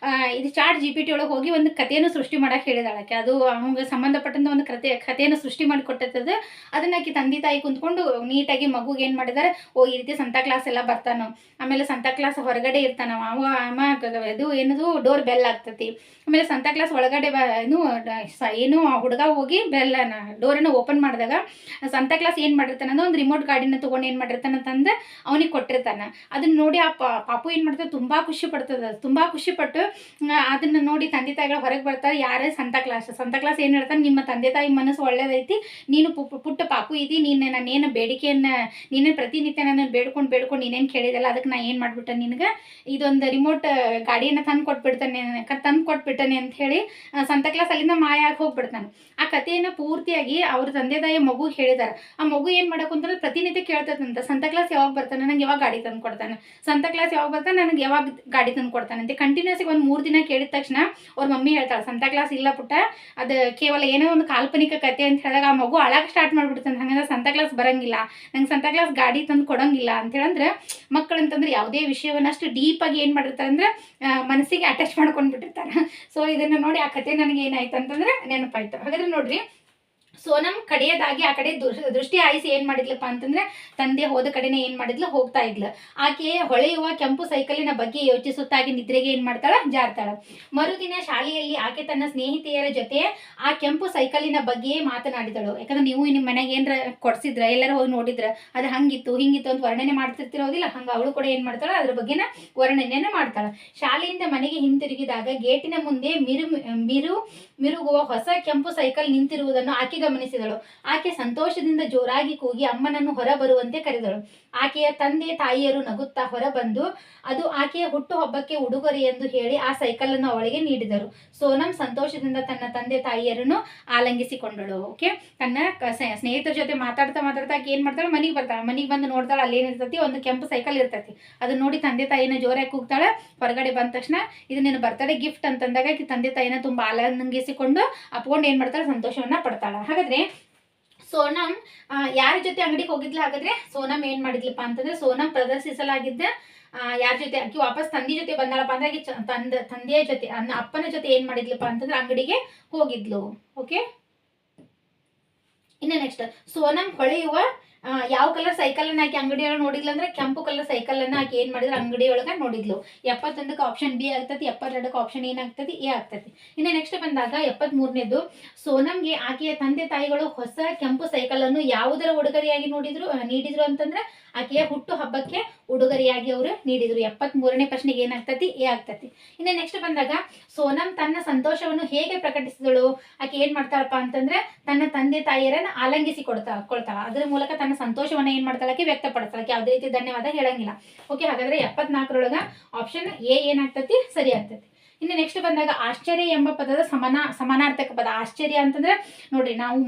ಇದು ಚಾಟ್ GPT ಒಳಗೆ ಹೋಗಿ ಒಂದು ಕಥೆಯನ್ನು ಸೃಷ್ಟಿ ಮಾಡಕ್ಕೆ ಹೇಳಿದಾಳಕ್ಕೆ. ಅದು ಅವಂಗೆ ಸಂಬಂಧಪಟ್ಟಂತ ಒಂದು ಕಥೆಯನ್ನು ಸೃಷ್ಟಿ ಮಾಡಿ ಕೊಟ್ಟಿರ್ತದೆ. ಅದನ್ನ ಆಕಿ ತಂದೆ ತಾಯಿ ಕುಂತ್ಕೊಂಡು ನೀಟಾಗಿ ಮಗುಗೆ ಏನ್ ಮಾಡಿದಾರೆ, ಓ ಈ ರೀತಿ ಸಂತಾ ಕ್ಲಾಸ್ ಎಲ್ಲ ಬರ್ತಾನು, ಆಮೇಲೆ ಸಂತಾ ಕ್ಲಾಸ್ ಹೊರಗಡೆ ಇರ್ತಾನವ, ಇದು ಏನದು ಡೋರ್ ಬೆಲ್ ಆಗ್ತತಿ, ಆಮೇಲೆ ಸಂತಾ ಕ್ಲಾಸ್ ಒಳಗಡೆ ಏನು ಹುಡುಗ ಹೋಗಿ ಡೋರನ್ನು ಓಪನ್ ಮಾಡಿದಾಗ ಸಂತಾ ಕ್ಲಾಸ್ ಏನ್ ಮಾಡಿರ್ತಾನ ಅಂದ್ರೆ ಒಂದು ರಿಮೋಟ್ ಗಾಡಿನ ತಗೊಂಡು ಏನ್ ಮಾಡಿರ್ತಾನ ಅಂತಂದ ಅವನಿಗೆ ಕೊಟ್ಟಿರ್ತಾನ. ಅದನ್ನ ನೋಡಿ ಆ ಪಾಪು ಏನ್ ಮಾಡ್ತದೆ, ತುಂಬಾ ಖುಷಿ ಪಟ್ಟು ಅದನ್ನ ನೋಡಿ ತಂದೆ ತಾಯಿಗಳು ಹೊರಗೆ ಬರ್ತಾರೆ. ಯಾರೇ ಸಂತಾ ಕ್ಲಾಸ್ ಏನ್ ಹೇಳ್ತಾನೆ, ನಿಮ್ಮ ತಂದೆ ತಾಯಿ ಮನಸ್ಸು ಒಳ್ಳೇದೈತಿ, ನೀನು ಪುಟ್ಟ ಪಾಪು ಇದಿ, ನಾನೇನು ಬೇಡಿಕೆಯನ್ನ ನೀನೇನು ಪ್ರತಿನಿತ್ಯ ನನ್ನ ಬೇಡ್ಕೊಂಡು ನೀನೇನು ಕೇಳಿದಲ್ಲ, ಅದಕ್ಕೆ ನಾ ಏನ್ ಮಾಡ್ಬಿಟ್ಟೆ, ನಿನಗೆ ಇದೊಂದು ರಿಮೋಟ್ ಗಾಡಿಯನ್ನ ತಂದು ಕೊಟ್ಬಿಡ್ತಾನೆ ಅಂತ ಹೇಳಿ ಸಂತಾ ಕ್ಲಾಸ್ ಅಲ್ಲಿಂದ ಮಾಯ ಆಗಿ ಹೋಗ್ಬಿಡ್ತಾನೆ. ಆ ಕಥೆಯನ್ನ ಪೂರ್ತಿಯಾಗಿ ಅವ್ರ ತಂದೆ ಕಡೆಯದಾಯ ಮಗು ಹೇಳಿದಾರೆ. ಆ ಮಗು ಏನು ಮಾಡಕ್ಕೆ ಅಂತಂದ್ರೆ ಪ್ರತಿನಿತ್ಯ ಕೇಳ್ತದಂತ, ಸಂತ ಕ್ಲಾಸ್ ಯಾವಾಗ ಬರ್ತಾನೆ, ನನಗೆ ಯಾವಾಗ ಗಾಡಿ ತಂದು ಕೊಡ್ತಾನೆ, ಸಂತ ಕ್ಲಾಸ್ ಯಾವಾಗ ಬರ್ತಾನೆ, ನನಗೆ ಯಾವಾಗ ಗಾಡಿ ತಂದು ಕೊಡ್ತಾನೆ ಅಂತ ಕಂಟಿನ್ಯೂಸ್ ಒಂದು 3 ದಿನ ಕೇಳಿದ ತಕ್ಷಣ ಅವ್ರ ಮಮ್ಮಿ ಹೇಳ್ತಾಳೆ ಸಂತ ಕ್ಲಾಸ್ ಇಲ್ಲ ಪುಟ್ಟ, ಅದು ಕೇವಲ ಏನೋ ಒಂದು ಕಾಲ್ಪನಿಕ ಕತೆ ಅಂತ ಹೇಳಿದಾಗ ಆ ಮಗು ಅಳಕ್ಕೆ ಸ್ಟಾರ್ಟ್ ಮಾಡ್ಬಿಡ್ತಾನೆ. ಹಂಗಂದ್ರೆ ಸಂತ ಕ್ಲಾಸ್ ಬರಂಗಿಲ್ಲ, ನಂಗೆ ಸಂತ ಕ್ಲಾಸ್ ಗಾಡಿ ತಂದು ಕೊಡಂಗಿಲ್ಲ ಅಂತ ಹೇಳಂದ್ರೆ ಮಕ್ಕಳು ಅಂತಂದ್ರೆ ಯಾವುದೇ ವಿಷಯವನ್ನು ಅಷ್ಟು ಡೀಪಾಗಿ ಏನು ಮಾಡಿರ್ತಾರೆ ಅಂದ್ರೆ ಮನಸ್ಸಿಗೆ ಅಟ್ಯಾಚ್ ಮಾಡ್ಕೊಂಡ್ಬಿಟ್ಟಿರ್ತಾರೆ. ಸೊ ಇದನ್ನು ನೋಡಿ ಆ ಕತೆ ನನಗೆ ಏನಾಯ್ತು ಅಂತಂದ್ರೆ ನೆನಪಾಯ್ತು. ಹಾಗಾದ್ರೆ ನೋಡ್ರಿ, ಸೋನಮ್ ಕಡೆಯದಾಗಿ ಆ ಕಡೆ ದೃಷ್ಟಿ ಹಾಯಿಸಿ ಏನು ಮಾಡಿದ್ಲಪ್ಪ ಅಂತಂದ್ರೆ ತಂದೆ ಹೋದ ಕಡೆನೇ ಏನು ಮಾಡಿದ್ಲು, ಹೋಗ್ತಾ ಇದ್ಲು. ಆಕೆ ಹೊಳೆಯುವ ಕೆಂಪು ಸೈಕಲಿನ ಬಗ್ಗೆ ಯೋಚಿಸುತ್ತಾಗಿ ನಿದ್ರೆಗೆ ಏನು ಮಾಡ್ತಾಳೆ, ಜಾರ್ತಾಳೆ. ಮರುದಿನ ಶಾಲೆಯಲ್ಲಿ ಆಕೆ ತನ್ನ ಸ್ನೇಹಿತೆಯರ ಜೊತೆ ಆ ಕೆಂಪು ಸೈಕಲಿನ ಬಗ್ಗೆಯೇ ಮಾತನಾಡಿದಳು. ಯಾಕಂದ್ರೆ ನೀವು ನಿಮ್ಮ ಮನೆಗೆ ಏನರ ಕೊಡ್ಸಿದ್ರ, ಎಲ್ಲರೂ ಹೋಗಿ ನೋಡಿದ್ರ ಅದು ಹಂಗಿತ್ತು ಹಿಂಗಿತ್ತು ಅಂತ ವರ್ಣನೆ ಮಾಡ್ತಿರ್ತಿರೋದಿಲ್ಲ, ಹಂಗೆ ಅವಳು ಕೂಡ ಏನು ಮಾಡ್ತಾಳೆ, ಅದ್ರ ಬಗ್ಗೆನ ವರ್ಣನೆಯನ್ನು ಮಾಡ್ತಾಳೆ. ಶಾಲೆಯಿಂದ ಮನೆಗೆ ಹಿಂತಿರುಗಿದಾಗ ಗೇಟಿನ ಮುಂದೆ ಮಿರುಗುವ ಹೊಸ ಕೆಂಪು ಸೈಕಲ್ ನಿಂತಿರುವುದನ್ನು ಆಕೆ ಗಮನಿಸಿದಳು. ಆಕೆ ಸಂತೋಷದಿಂದ ಜೋರಾಗಿ ಕೂಗಿ ಅಮ್ಮನನ್ನು ಹೊರ ಬರುವಂತೆ ಕರೆದಳು. ಆಕೆಯ ತಂದೆ ತಾಯಿಯರು ನಗುತ್ತಾ ಹೊರಬಂದು ಅದು ಆಕೆಯ ಹುಟ್ಟುಹಬ್ಬಕ್ಕೆ ಉಡುಗೊರೆ ಎಂದು ಹೇಳಿ ಆ ಸೈಕಲನ್ನು ಅವಳಿಗೆ ನೀಡಿದರು. ಸೋನಮ್ ಸಂತೋಷದಿಂದ ತನ್ನ ತಂದೆ ತಾಯಿಯರನ್ನು ಆಲಂಗಿಸಿಕೊಂಡಳು. ಓಕೆ, ತನ್ನ ಸ್ನೇಹಿತರ ಜೊತೆ ಮಾತಾಡ್ತಾ ಆಕೆ ಏನು ಮಾಡ್ತಾಳೆ, ಮನೆಗೆ ಬರ್ತಾಳೆ. ಮನೆಗೆ ಬಂದು ನೋಡ್ತಾಳೆ, ಅಲ್ಲಿ ಏನಿರ್ತೈತಿ, ಒಂದು ಕೆಂಪು ಸೈಕಲ್ ಇರ್ತೈತಿ. ಅದನ್ನ ನೋಡಿ ತಂದೆ ತಾಯಿನ ಜೋರಾಗಿ ಕೂಗ್ತಾಳೆ. ಹೊರಗಡೆ ಬಂದ ತಕ್ಷಣ ಇದು ನಿನ್ನ ಬರ್ತಡೇ ಗಿಫ್ಟ್ ಅಂತಂದಾಗ ಆಕೆ ತಂದೆ ತಾಯಿನ ತುಂಬ ಆಲಂಗಿಸಿಕೊಂಡು ಅಪ್ಕೊಂಡು ಏನು ಮಾಡ್ತಾಳೆ, ಸಂತೋಷವನ್ನ ಪಡ್ತಾಳೆ. ಹಾಗಾದ್ರೆ ಸೋನಮ್ ಯಾರ ಜೊತೆ ಅಂಗಡಿಗೆ ಹೋಗಿದ್ಲು? ಹಾಗಾದ್ರೆ ಸೋನಮ್ ಏನ್ ಮಾಡಿದ್ಲಪ್ಪ ಅಂತಂದ್ರೆ, ಸೋನಮ್ ಪ್ರದರ್ಶಿಸಲಾಗಿದ್ದ ಯಾರ ಜೊತೆ ಆಕಿ ವಾಪಸ್ ತಂದೆ ಜೊತೆ ಬಂದಾಳಪ್ಪ ಅಂದ್ರೆ ಆಕಿ ತಂದೆಯ ಜೊತೆ ಅಪ್ಪನ ಜೊತೆ ಏನ್ ಮಾಡಿದ್ಲಪ್ಪ ಅಂತಂದ್ರೆ ಅಂಗಡಿಗೆ ಹೋಗಿದ್ಲು. ಓಕೆ, ಇನ್ನು ನೆಕ್ಸ್ಟ್ ಸೋನಮ್ ಹೊಳೆಯುವ ಯಾವ ಕಲರ್ ಸೈಕಲ್ ಅನ್ನ ಆಕೆ ಅಂಗಡಿಯೊಳಗೆ ನೋಡಿದ್ಲು ಅಂದ್ರೆ ಕೆಂಪು ಕಲರ್ ಸೈಕಲ್ ಅನ್ನ ಆಕೆ ಏನ್ ಮಾಡಿದ್ರು ಅಂಗಡಿಯೊಳಗೆ ನೋಡಿದ್ಲು. 71ಕ್ಕೆ ಆಪ್ಷನ್ ಬಿ ಆಗ್ತತಿ, 72ಕ್ಕೆ ಆಪ್ಷನ್ ಏನಾಗ್ತತಿ, ಎ ಆಗ್ತತಿ. ಇನ್ನು ನೆಕ್ಸ್ಟ್ ಬಂದಾಗ 73ನೇದು, ಸೋನಮ್ಗೆ ಆಕೆಯ ತಂದೆ ತಾಯಿಗಳು ಹೊಸ ಕೆಂಪು ಸೈಕಲ್ ಅನ್ನು ಯಾವುದರ ಉಡುಗೊರೆಯಾಗಿ ನೀಡಿದ್ರು ಅಂತಂದ್ರೆ ಆಕೆಯ ಹುಟ್ಟು ಹಬ್ಬಕ್ಕೆ ಉಡುಗೊರೆಯಾಗಿ ಅವರು ನೀಡಿದ್ರು. 73ನೇ ಪ್ರಶ್ನೆಗೆ ಏನಾಗ್ತತಿ, ಎ ಆಗ್ತತಿ. ಇನ್ನು ನೆಕ್ಸ್ಟ್ ಬಂದಾಗ ಸೋನಮ್ ತನ್ನ ಸಂತೋಷವನ್ನು ಹೇಗೆ ಪ್ರಕಟಿಸಿದಳು? ಆಕೆ ಏನ್ ಮಾಡ್ತಾಳಪ್ಪ ಅಂತಂದ್ರೆ ತನ್ನ ತಂದೆ ತಾಯಿಯರನ್ನ ಆಲಂಗಿಸಿ ಕೊಳ್ತಾಳ. ಅದ್ರ ಮೂಲಕ ತನ್ನ ಸಂತೋಷವನ್ನ ಏನ್ ಮಾಡ್ತಾಳಕ್ಕೆ ವ್ಯಕ್ತಪಡಿಸ್ತಾಳಕ್ಕೆ, ಯಾವುದೇ ರೀತಿ ಧನ್ಯವಾದ ಹೇಳಂಗಿಲ್ಲ. ಓಕೆ, ಹಾಗಾದ್ರೆ 74ರೊಳಗ ಆಪ್ಷನ್ ಎ ಏನಾಗ್ತತಿ, ಸರಿ ಆಗ್ತತಿ. ಇನ್ನು ನೆಕ್ಸ್ಟ್ ಬಂದಾಗ ಆಶ್ಚರ್ಯ ಎಂಬ ಪದದ ಸಮಾನಾರ್ಥಕ ಪದ. ಆಶ್ಚರ್ಯ ಅಂತಂದ್ರೆ ನೋಡ್ರಿ, ನಾವು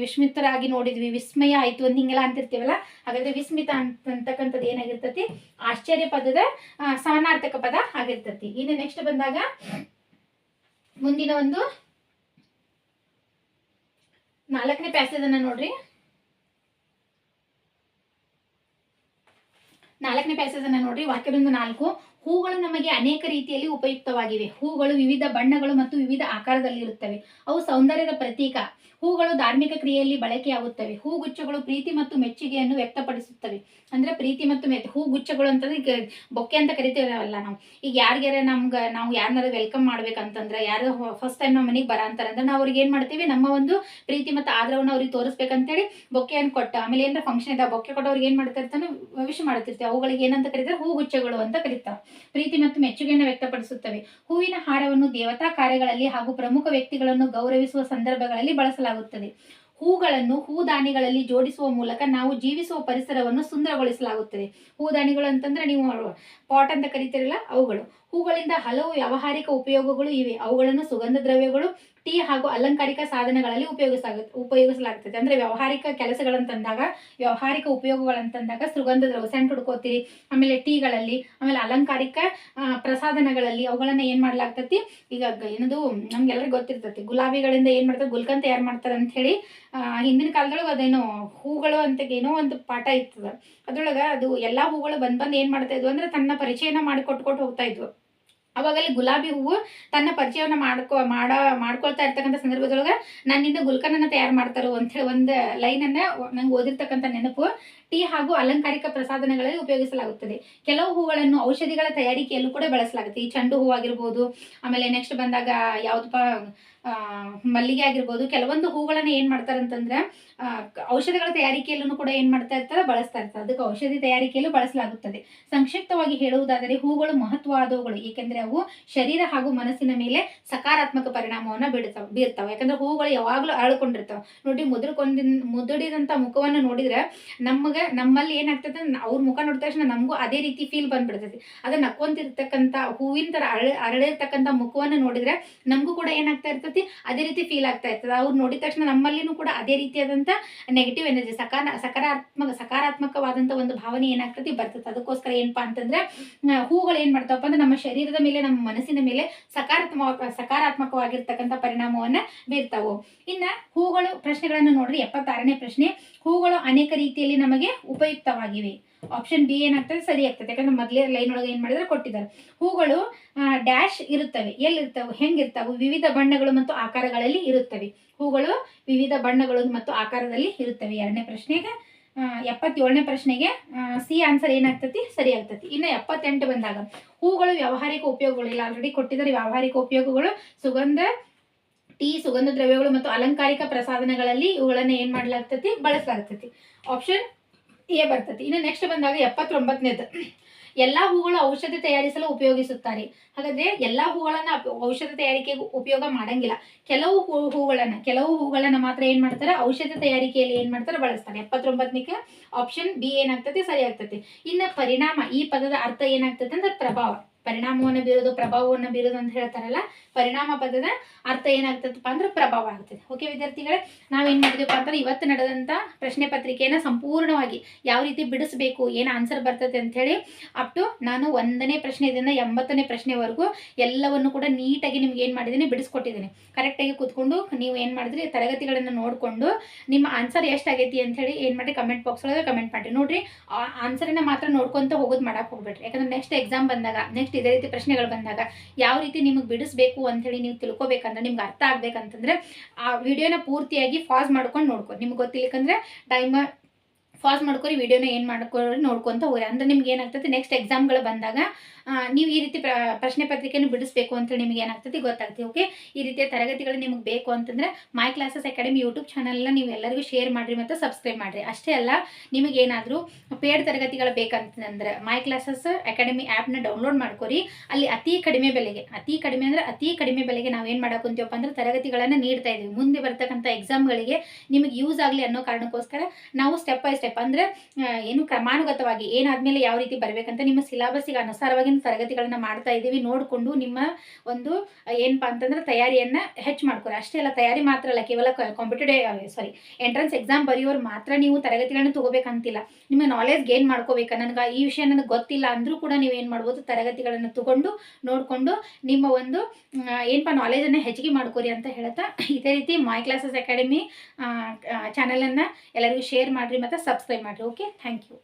ವಿಸ್ಮಿತರಾಗಿ ನೋಡಿದ್ವಿ, ವಿಸ್ಮಯ ಆಯ್ತು ಅಂತ ಹಿಂಗೆಲ್ಲ ಅಂತಿರ್ತೀವಲ್ಲ, ಹಾಗಾದ್ರೆ ವಿಸ್ಮಿತ ಅಂತಕ್ಕಂಥದ್ದು ಏನಾಗಿರ್ತತಿ, ಆಶ್ಚರ್ಯ ಪದದ ಸಮಾನಾರ್ಥಕ ಪದ ಆಗಿರ್ತತಿ. ಇನ್ನು ನೆಕ್ಸ್ಟ್ ಬಂದಾಗ ಮುಂದಿನ ಒಂದು 4ನೇ ಪ್ಯಾಸೇಜ್ ಅನ್ನ ನೋಡ್ರಿ. 4ನೇ ಪ್ಯಾಸೇಜ್ ಅನ್ನ ನೋಡ್ರಿ. ವಾಕ್ಯದಿಂದ 4, ಹೂಗಳು ನಮಗೆ ಅನೇಕ ರೀತಿಯಲ್ಲಿ ಉಪಯುಕ್ತವಾಗಿವೆ. ಹೂಗಳು ವಿವಿಧ ಬಣ್ಣಗಳು ಮತ್ತು ವಿವಿಧ ಆಕಾರದಲ್ಲಿ ಇರುತ್ತವೆ. ಅವು ಸೌಂದರ್ಯದ ಪ್ರತೀಕ. ಹೂಗಳು ಧಾರ್ಮಿಕ ಕ್ರಿಯೆಯಲ್ಲಿ ಬಳಕೆಯಾಗುತ್ತವೆ. ಹೂಗುಚ್ಛಗಳು ಪ್ರೀತಿ ಮತ್ತು ಮೆಚ್ಚುಗೆಯನ್ನು ವ್ಯಕ್ತಪಡಿಸುತ್ತವೆ. ಅಂದ್ರೆ ಪ್ರೀತಿ ಮತ್ತು ಹೂಗುಚ್ಛಗಳು ಅಂತಂದ್ರೆ ಈಗ ಬೊಕ್ಕೆ ಅಂತ ಕರಿತೀವಲ್ಲ ನಾವು. ಈಗ ಯಾರಿಗಾರ ನಾವು ಯಾರನ್ನಾರ ವೆಲ್ಕಮ್ ಮಾಡ್ಬೇಕಂತಂದ್ರೆ, ಯಾರು ಫಸ್ಟ್ ಟೈಮ್ ನಮ್ಮ ಮನೆಗೆ ಬರಂತಾರಂದ್ರೆ ನಾವು ಅವ್ರಿಗೆ ಏನ್ ಮಾಡ್ತೀವಿ, ನಮ್ಮ ಒಂದು ಪ್ರೀತಿ ಮತ್ತು ಆದರವನ್ನು ಅವ್ರಿಗೆ ತೋರಿಸ್ಬೇಕಂತೇಳಿ ಬೊಕ್ಕೆಯನ್ನು ಕೊಟ್ಟು, ಆಮೇಲೆ ಏನಾರ ಫಂಕ್ಷನ್ ಇದ್ದಾಗ ಬೊಕ್ಕೆ ಕೊಟ್ಟು ಅವ್ರಿಗೆ ಏನ್ ಮಾಡ್ತಿರ್ತಾನೆ, ವಿಶ್ ಮಾಡ್ತಿರ್ತೀವಿ. ಅವುಗಳಿಗೆ ಏನಂತ ಕರೀತಾರೆ, ಹೂಗುಚ್ಛಗಳು ಅಂತ ಕರೀತಾರೆ. ಪ್ರೀತಿ ಮತ್ತು ಮೆಚ್ಚುಗೆಯನ್ನು ವ್ಯಕ್ತಪಡಿಸುತ್ತವೆ. ಹೂವಿನ ಹಾರವನ್ನು ದೇವತಾ ಕಾರ್ಯಗಳಲ್ಲಿ ಹಾಗೂ ಪ್ರಮುಖ ವ್ಯಕ್ತಿಗಳನ್ನು ಗೌರವಿಸುವ ಸಂದರ್ಭಗಳಲ್ಲಿ ಬಳಸಲಾಗುತ್ತದೆ. ಹೂಗಳನ್ನು ಹೂದಾನಿಗಳಲ್ಲಿ ಜೋಡಿಸುವ ಮೂಲಕ ನಾವು ಜೀವಿಸುವ ಪರಿಸರವನ್ನು ಸುಂದರಗೊಳಿಸಲಾಗುತ್ತದೆ. ಹೂದಾನಿಗಳು ಅಂತಂದ್ರೆ ನೀವು ಪಾಟ್ ಅಂತ ಕರಿತೀರಲ್ಲ, ಅವುಗಳು. ಹೂಗಳಿಂದ ಹಲವು ವ್ಯಾವಹಾರಿಕ ಉಪಯೋಗಗಳು ಇವೆ. ಅವುಗಳನ್ನು ಸುಗಂಧ ದ್ರವ್ಯಗಳು, ಟೀ ಹಾಗೂ ಅಲಂಕಾರಿಕ ಸಾಧನಗಳಲ್ಲಿ ಉಪಯೋಗಿಸಲಾಗುತ್ತದೆ. ಅಂದ್ರೆ ವ್ಯಾವಹಾರಿಕ ಕೆಲಸಗಳಂತಂದಾಗ, ವ್ಯಾವಹಾರಿಕ ಉಪಯೋಗಗಳಂತಂದಾಗ ಸುಗಂಧ ದ್ರವ್ಯ, ಸೆಂಟ್ ಹುಡ್ಕೋತೀರಿ, ಆಮೇಲೆ ಟೀಗಳಲ್ಲಿ, ಆಮೇಲೆ ಅಲಂಕಾರಿಕ ಪ್ರಸಾಧನಗಳಲ್ಲಿ ಅವುಗಳನ್ನ ಏನ್ ಮಾಡ್ಲಾಗ್ತತಿ. ಈಗ ಏನದು ನಮ್ಗೆಲ್ಲರಿಗೂ ಗೊತ್ತಿರ್ತತಿ, ಗುಲಾಬಿಗಳಿಂದ ಏನ್ ಮಾಡ್ತಾರೆ, ಗುಲ್ಕನ್ ತಯಾರು ಮಾಡ್ತಾರೆ ಅಂತ ಹೇಳಿ ಹಿಂದಿನ ಕಾಲದೊಳಗೆ ಅದೇನೋ ಹೂಗಳು ಅಂತ ಏನೋ ಒಂದು ಪಾಠ ಇರ್ತದ. ಅದ್ರೊಳಗೆ ಅದು ಎಲ್ಲಾ ಹೂಗಳು ಬಂದ್ ಏನ್ ಮಾಡ್ತಾ ಇದ್ವು ಅಂದ್ರೆ ತನ್ನ ಪರಿಚಯನ ಮಾಡಿಕೊಟ್ಟು ಹೋಗ್ತಾ ಇದ್ವು. ಅವಾಗಲ್ಲಿ ಗುಲಾಬಿ ಹೂವು ತನ್ನ ಪರಿಚಯವನ್ನು ಮಾಡ್ಕೊಳ್ತಾ ಇರ್ತಕ್ಕಂಥ ಸಂದರ್ಭದೊಳಗೆ ನನ್ನಿಂದ ಗುಲ್ಕನನ್ನ ತಯಾರು ಮಾಡ್ತಾರೋ ಅಂತ ಹೇಳಿ ಒಂದು ಲೈನನ್ನ ನಂಗೆ ಓದಿರ್ತಕ್ಕಂಥ ನೆನಪು. ಟೀ ಹಾಗೂ ಅಲಂಕಾರಿಕ ಪ್ರಸಾಧನಗಳಲ್ಲಿ ಉಪಯೋಗಿಸಲಾಗುತ್ತದೆ. ಕೆಲವು ಹೂಗಳನ್ನು ಔಷಧಿಗಳ ತಯಾರಿಕೆಯಲ್ಲೂ ಕೂಡ ಬಳಸಲಾಗುತ್ತೆ. ಈ ಚೆಂಡು ಹೂ ಆಗಿರ್ಬೋದು, ಆಮೇಲೆ ನೆಕ್ಸ್ಟ್ ಬಂದಾಗ ಯಾವ್ದಪ್ಪ ಮಲ್ಲಿಗೆ ಆಗಿರ್ಬೋದು. ಕೆಲವೊಂದು ಹೂಗಳನ್ನ ಏನ್ ಮಾಡ್ತಾರೆ ಅಂತಂದ್ರೆ ಔಷಧಿಗಳ ತಯಾರಿಕೆಯಲ್ಲೂ ಕೂಡ ಏನ್ ಮಾಡ್ತಾ ಇರ್ತಾರೆ, ಬಳಸ್ತಾ ಇರ್ತಾರೆ. ಅದಕ್ಕೆ ಔಷಧಿ ತಯಾರಿಕೆಯಲ್ಲೂ ಬಳಸಲಾಗುತ್ತದೆ. ಸಂಕ್ಷಿಪ್ತವಾಗಿ ಹೇಳುವುದಾದರೆ ಹೂಗಳು ಮಹತ್ವವಾದವುಗಳು, ಏಕೆಂದ್ರೆ ಅವು ಶರೀರ ಹಾಗೂ ಮನಸ್ಸಿನ ಮೇಲೆ ಸಕಾರಾತ್ಮಕ ಪರಿಣಾಮವನ್ನ ಬೀರ್ತಾವೆ. ಯಾಕಂದ್ರೆ ಹೂಗಳು ಯಾವಾಗ್ಲೂ ಅರಳ್ಕೊಂಡಿರ್ತಾವೆ. ನೋಡಿ, ಮುದುಡಿದಂತ ಮುಖವನ್ನು ನೋಡಿದ್ರೆ ನಮ್ಮಲ್ಲಿ ಏನಾಗ್ತದೆ, ಅವ್ರ ಮುಖ ನೋಡಿದ ತಕ್ಷಣ ನಮಗೂ ಅದೇ ರೀತಿ ಫೀಲ್ ಬಂದ್ಬಿಡ್ತೈತಿ. ಅದನ್ನ ನಕ್ಕೊಂತಿರ್ತಕ್ಕಂಥ ಹೂವಿನ ತರ ಅರಳಿರ್ತಕ್ಕಂಥ ಮುಖವನ್ನು ನೋಡಿದ್ರೆ ನಮಗೂ ಕೂಡ ಏನಾಗ್ತಾ ಇರ್ತದೆ, ಏನಾಗ್ತೈತಿ ಅದೇ ರೀತಿ ಫೀಲ್ ಆಗ್ತಾ ಇರ್ತದೆ. ಅವ್ರು ನೋಡಿದ ತಕ್ಷಣ ನಮ್ಮಲ್ಲಿನೂ ಕೂಡ ಅದೇ ರೀತಿಯಾದಂಥ ನೆಗೆಟಿವ್ ಎನರ್ಜಿ ಸಕಾರಾತ್ಮಕವಾದಂಥ ಒಂದು ಭಾವನೆ ಏನಾಗ್ತೈತಿ ಬರ್ತದೆ. ಅದಕ್ಕೋಸ್ಕರ ಏನಪ್ಪಾ ಅಂತಂದ್ರೆ ಹೂಗಳು ಏನು ಮಾಡ್ತಾವಪ್ಪ ಅಂದ್ರೆ ನಮ್ಮ ಶರೀರದ ಮೇಲೆ, ನಮ್ಮ ಮನಸ್ಸಿನ ಮೇಲೆ ಸಕಾರಾತ್ಮಕವಾಗಿರ್ತಕ್ಕಂಥ ಪರಿಣಾಮವನ್ನ ಬೀರ್ತಾವು. ಇನ್ನ ಹೂಗಳು ಪ್ರಶ್ನೆಗಳನ್ನು ನೋಡ್ರಿ. 76ನೇ ಪ್ರಶ್ನೆ, ಹೂಗಳು ಅನೇಕ ರೀತಿಯಲ್ಲಿ ನಮಗೆ ಉಪಯುಕ್ತವಾಗಿವೆ. ಆಪ್ಷನ್ ಬಿ ಏನಾಗ್ತದೆ ಸರಿ ಆಗ್ತದೆ. ಯಾಕಂದ್ರೆ ಮೊದಲೇ ಲೈನ್ ಒಳಗೆ ಏನ್ ಮಾಡಿದ್ರೆ ಕೊಟ್ಟಿದ್ದಾರೆ. ಹೂಗಳು ಡ್ಯಾಶ್ ಇರುತ್ತವೆ. ಎಲ್ಲಿರ್ತಾವೆ, ಹೆಂಗಿರ್ತಾವೆ? ವಿವಿಧ ಬಣ್ಣಗಳು ಮತ್ತು ಆಕಾರಗಳಲ್ಲಿ ಇರುತ್ತವೆ. ಹೂಗಳು ವಿವಿಧ ಬಣ್ಣಗಳು ಮತ್ತು ಆಕಾರದಲ್ಲಿ ಇರುತ್ತವೆ. 2ನೇ ಪ್ರಶ್ನೆಗೆ 77ನೇ ಪ್ರಶ್ನೆಗೆ ಸಿ ಆನ್ಸರ್ ಏನಾಗ್ತತಿ ಸರಿ ಆಗ್ತತಿ. ಇನ್ನು 78 ಬಂದಾಗ ಹೂಗಳು ವ್ಯಾವಹಾರಿಕ ಉಪಯೋಗಗಳು ಇಲ್ಲ, ಆಲ್ರೆಡಿ ಕೊಟ್ಟಿದ್ದಾರೆ. ವ್ಯಾವಹಾರಿಕ ಉಪಯೋಗಗಳು ಸುಗಂಧ ದ್ರವ್ಯಗಳು ಮತ್ತು ಅಲಂಕಾರಿಕ ಪ್ರಸಾಧನಗಳಲ್ಲಿ ಇವುಗಳನ್ನ ಏನ್ ಮಾಡ್ಲಾಗ್ತತಿ ಬಳಸಲಾಗ್ತತಿ. ಆಪ್ಷನ್ ಎ ಬರ್ತತಿ. ಇನ್ನು ನೆಕ್ಸ್ಟ್ ಬಂದಾಗ 79ನೇದು, ಎಲ್ಲಾ ಹೂಗಳು ಔಷಧಿ ತಯಾರಿಸಲು ಉಪಯೋಗಿಸುತ್ತಾರೆ. ಹಾಗಾದ್ರೆ ಎಲ್ಲಾ ಹೂಗಳನ್ನ ಔಷಧ ತಯಾರಿಕೆಗೆ ಉಪಯೋಗ ಮಾಡಂಗಿಲ್ಲ. ಕೆಲವು ಹೂಗಳನ್ನ ಮಾತ್ರ ಏನ್ ಮಾಡ್ತಾರೆ ಔಷಧ ತಯಾರಿಕೆಯಲ್ಲಿ ಏನ್ ಮಾಡ್ತಾರೆ ಬಳಸ್ತಾರೆ. 79ನೇಗೆ ಆಪ್ಷನ್ ಬಿ ಏನಾಗ್ತತಿ ಸರಿ ಆಗ್ತತಿ. ಇನ್ನು ಪರಿಣಾಮ, ಈ ಪದದ ಅರ್ಥ ಏನಾಗ್ತದೆ ಅಂದ್ರೆ ಪ್ರಭಾವ. ಪರಿಣಾಮವನ್ನು ಬೀರೋದು, ಪ್ರಭಾವವನ್ನು ಬೀರೋದು ಅಂತ ಹೇಳ್ತಾರಲ್ಲ, ಪರಿಣಾಮ ಪದದ ಅರ್ಥ ಏನಾಗ್ತದಪ್ಪ ಅಂದ್ರೆ ಪ್ರಭಾವ ಆಗ್ತದೆ. ಓಕೆ ವಿದ್ಯಾರ್ಥಿಗಳೇ, ನಾವೇನ್ ಮಾಡಿದ್ವಪ್ಪ ಅಂತಂದ್ರೆ ಇವತ್ತು ನಡೆದಂತ ಪ್ರಶ್ನೆ ಪತ್ರಿಕೆಯನ್ನ ಸಂಪೂರ್ಣವಾಗಿ ಯಾವ ರೀತಿ ಬಿಡಿಸಬೇಕು, ಏನು ಆನ್ಸರ್ ಬರ್ತದೆ ಅಂತ ಹೇಳಿ ಅಪ್ ಟು ನಾನು 1ನೇ ಪ್ರಶ್ನೆಯಿಂದ 80ನೇ ಪ್ರಶ್ನೆವರೆಗೂ ಎಲ್ಲವನ್ನು ಕೂಡ ನೀಟಾಗಿ ನಿಮ್ಗೆ ಏನ್ ಮಾಡಿದ್ದೀನಿ ಬಿಡಿಸ್ಕೊಟ್ಟಿದ್ದೀನಿ. ಕರೆಕ್ಟಾಗಿ ಕೂತ್ಕೊಂಡು ನೀವು ಏನ್ ಮಾಡಿದ್ರಿ ತರಗತಿಗಳನ್ನು ನೋಡ್ಕೊಂಡು ನಿಮ್ಮ ಆನ್ಸರ್ ಎಷ್ಟಾಗೈತಿ ಅಂತ ಹೇಳಿ ಏನ್ ಮಾಡಿ ಕಮೆಂಟ್ ಬಾಕ್ಸ್ ಒಳಗೆ ಕಮೆಂಟ್ ಮಾಡಿ. ನೋಡ್ರಿ, ಆನ್ಸರ್ನ ಮಾತ್ರ ನೋಡ್ಕೊಂತ ಹೋಗೋದು ಮಾಡಕ್ ಹೋಗ್ಬೇಡ್ರಿ. ಯಾಕಂದ್ರೆ ನೆಕ್ಸ್ಟ್ ಎಕ್ಸಾಮ್ ಬಂದಾಗ, ನೆಕ್ಸ್ಟ್ ಇದೇ ರೀತಿ ಪ್ರಶ್ನೆಗಳು ಬಂದಾಗ ಯಾವ ರೀತಿ ನಿಮಗೆ ಬಿಡಿಸ್ಬೇಕು ಅಂತ ಹೇಳಿ ನೀವು ತಿಳ್ಕೊಬೇಕಂದ್ರೆ, ನಿಮ್ಗೆ ಅರ್ಥ ಆಗ್ಬೇಕಂತಂದ್ರೆ ಆ ವಿಡಿಯೋನ ಪೂರ್ತಿಯಾಗಿ ಪಾಸ್ ಮಾಡ್ಕೊಂಡು ನೋಡ್ಕೊ. ನಿಮ್ಗೆ ಗೊತ್ತಿಲ್ಲಕಂದ್ರೆ ಟೈಮರ್ ಪಾಸ್ ಮಾಡ್ಕೊರಿ, ವಿಡಿಯೋನ ಏನು ಮಾಡ್ಕೊರಿ ನೋಡ್ಕೊಂತ ಹೋಗ್ರಿ. ಅಂದ್ರೆ ನಿಮ್ಗೆ ಏನಾಗ್ತದೆ ನೆಕ್ಸ್ಟ್ ಎಕ್ಸಾಮ್ಗಳು ಬಂದಾಗ ನೀವು ಈ ರೀತಿ ಪ್ರಶ್ನೆ ಪತ್ರಿಕೆಯನ್ನು ಬಿಡಿಸ್ಬೇಕು ಅಂತೇಳಿ ನಿಮ್ಗೆ ಏನಾಗ್ತದೆ ಗೊತ್ತಾಗ್ತದೆ. ಓಕೆ, ಈ ರೀತಿಯ ತರಗತಿಗಳು ನಿಮ್ಗೆ ಬೇಕು ಅಂತಂದ್ರೆ ಮೈ ಕ್ಲಾಸಸ್ ಅಕಾಡೆಮಿ ಯೂಟ್ಯೂಬ್ ಚಾನಲ್ನ ನೀವು ಎಲ್ಲರಿಗೂ ಶೇರ್ ಮಾಡಿರಿ ಮತ್ತು ಸಬ್ಸ್ಕ್ರೈಬ್ ಮಾಡಿರಿ. ಅಷ್ಟೇ ಅಲ್ಲ, ನಿಮಗೇನಾದರೂ ಪೇಡ್ ತರಗತಿಗಳು ಬೇಕಂತಂದ್ರೆ ಮೈ ಕ್ಲಾಸಸ್ ಅಕಾಡೆಮಿ ಆ್ಯಪ್ನ ಡೌನ್ಲೋಡ್ ಮಾಡ್ಕೊರಿ. ಅಲ್ಲಿ ಅತಿ ಕಡಿಮೆ ಬೆಲೆಗೆ ನಾವೇನು ಮಾಡಕೊಂತೀವಪ್ಪ ಅಂದ್ರೆ ತರಗತಿಗಳನ್ನು ನೀಡ್ತಾ ಇದ್ದೀವಿ. ಮುಂದೆ ಬರ್ತಕ್ಕಂಥ ಎಕ್ಸಾಮ್ಗಳಿಗೆ ನಿಮಗೆ ಯೂಸ್ ಆಗಲಿ ಅನ್ನೋ ಕಾರಣಕ್ಕೋಸ್ಕರ ನಾವು ಸ್ಟೆಪ್ ಬೈ ಸ್ಟೆಪ್ ಅಂದ್ರೆ ಏನು ಕ್ರಮಾನುಗತವಾಗಿ ಏನಾದ್ಮೇಲೆ ಯಾವ ರೀತಿ ಬರಬೇಕಂತ ನಿಮ್ಮ ಸಿಲೆಬಸ್ಸಿಗೆ ಅನುಸಾರವಾಗಿ ತರಗತಿಗಳನ್ನ ಮಾಡ್ತಾ ಇದ್ದೀವಿ. ನೋಡಿಕೊಂಡು ನಿಮ್ಮ ಒಂದು ಏನಪ್ಪಾ ಅಂತಂದ್ರೆ ತಯಾರಿಯನ್ನ ಹೆಚ್ಚು ಮಾಡ್ಕೊರಿ. ಅಷ್ಟೇ ಅಲ್ಲ, ತಯಾರಿ ಮಾತ್ರ ಅಲ್ಲ, ಕೇವಲ ಎಂಟ್ರೆನ್ಸ್ ಎಕ್ಸಾಮ್ ಬರೆಯೋರು ಮಾತ್ರ ನೀವು ತರಗತಿಗಳನ್ನ ತಗೋಬೇಕಂತಿಲ್ಲ. ನಿಮ್ಮ ನಾಲೆಜ್ ಗೇನ್ ಮಾಡ್ಕೋಬೇಕು. ನನಗೆ ಈ ವಿಷಯ ನನಗೆ ಗೊತ್ತಿಲ್ಲ ಅಂದ್ರೂ ಕೂಡ ನೀವು ಏನು ಮಾಡ್ಬೋದು, ತರಗತಿಗಳನ್ನು ತಗೊಂಡು ನೋಡಿಕೊಂಡು ನಿಮ್ಮ ಒಂದು ಏನಪ್ಪಾ ನಾಲೆಜನ್ನು ಹೆಚ್ಚಿಗೆ ಮಾಡ್ಕೋರಿ ಅಂತ ಹೇಳ್ತಾ, ಇದೇ ರೀತಿ ಮೈ ಕ್ಲಾಸಸ್ ಅಕಾಡೆಮಿ ಚಾನಲನ್ನು ಎಲ್ಲರಿಗೂ ಶೇರ್ ಮಾಡಿರಿ ಮತ್ತು ಸಬ್ಸ್ಕ್ರೈಬ್ ಮಾಡಿರಿ. Okay, thank you.